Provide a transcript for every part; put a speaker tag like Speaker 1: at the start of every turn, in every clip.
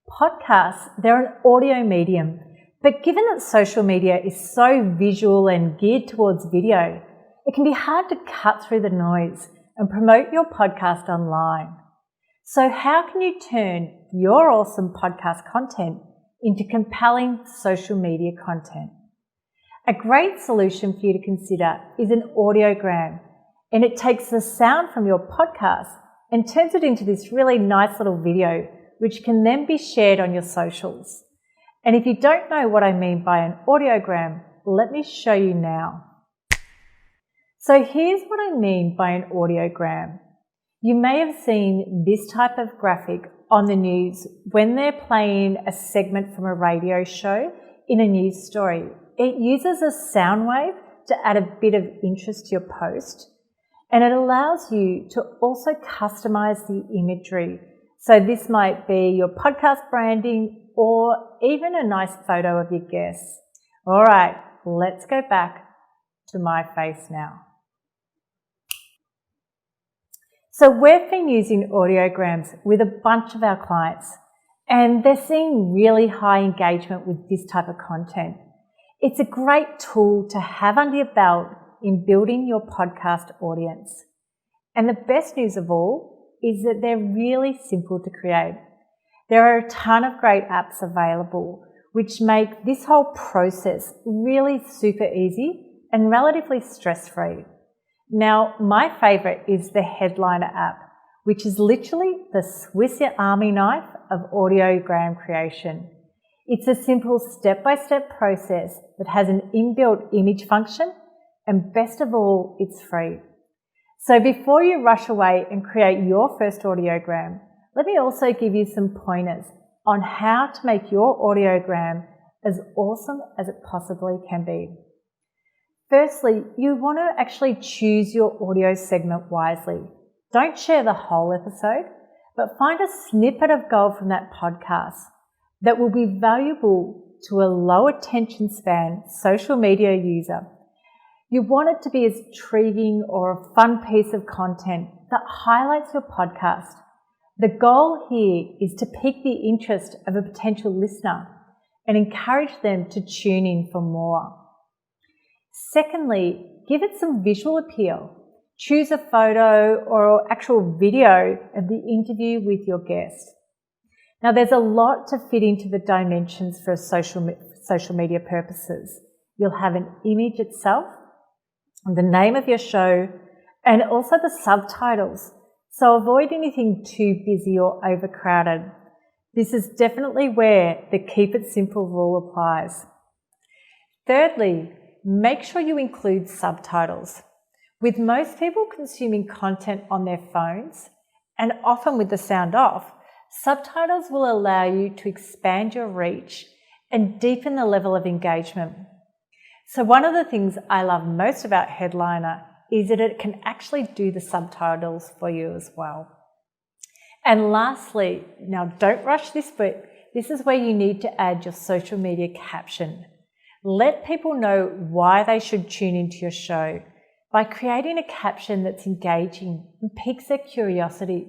Speaker 1: Podcasts, they're an audio medium, but given that social media is so visual and geared towards video, it can be hard to cut through the noise and promote your podcast online. So how can you turn your awesome podcast content into compelling social media content? A great solution for you to consider is an audiogram, and it takes the sound from your podcast and turns it into this really nice little video, which can then be shared on your socials. And if you don't know what I mean by an audiogram, let me show you now. So here's what I mean by an audiogram. You may have seen this type of graphic on the news when they're playing a segment from a radio show in a news story. It uses a sound wave to add a bit of interest to your post, and it allows you to also customize the imagery. So this might be your podcast branding or even a nice photo of your guests. All right, let's go back to my face now. So we've been using audiograms with a bunch of our clients, and they're seeing really high engagement with this type of content. It's a great tool to have under your belt in building your podcast audience. And the best news of all is that they're really simple to create. There are a ton of great apps available which make this whole process really super easy and relatively stress-free. Now, my favourite is the Headliner app, which is literally the Swiss Army knife of audiogram creation. It's a simple step-by-step process that has an inbuilt image function, and best of all, it's free. So before you rush away and create your first audiogram, let me also give you some pointers on how to make your audiogram as awesome as it possibly can be. Firstly, you want to actually choose your audio segment wisely. Don't share the whole episode, but find a snippet of gold from that podcast that will be valuable to a low attention span social media user. You want it to be as intriguing or a fun piece of content that highlights your podcast. The goal here is to pique the interest of a potential listener and encourage them to tune in for more. Secondly, give it some visual appeal. Choose a photo or actual video of the interview with your guest. Now, there's a lot to fit into the dimensions for social media purposes. You'll have an image itself, the name of your show, and also the subtitles. So avoid anything too busy or overcrowded. This is definitely where the keep it simple rule applies. Thirdly, make sure you include subtitles. With most people consuming content on their phones, and often with the sound off, subtitles will allow you to expand your reach and deepen the level of engagement. So one of the things I love most about Headliner is that it can actually do the subtitles for you as well. And lastly, now don't rush this, but this is where you need to add your social media caption. Let people know why they should tune into your show by creating a caption that's engaging and piques their curiosity.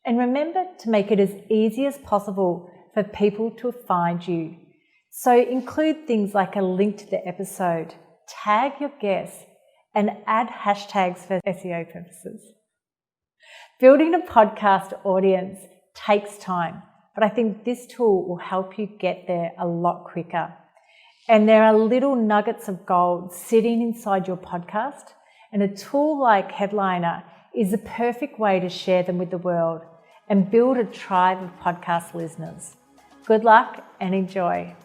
Speaker 1: And remember to make it as easy as possible for people to find you. So include things like a link to the episode, tag your guests, and add hashtags for SEO purposes. Building a podcast audience takes time, but I think this tool will help you get there a lot quicker. And there are little nuggets of gold sitting inside your podcast, and a tool like Headliner is the perfect way to share them with the world and build a tribe of podcast listeners. Good luck and enjoy.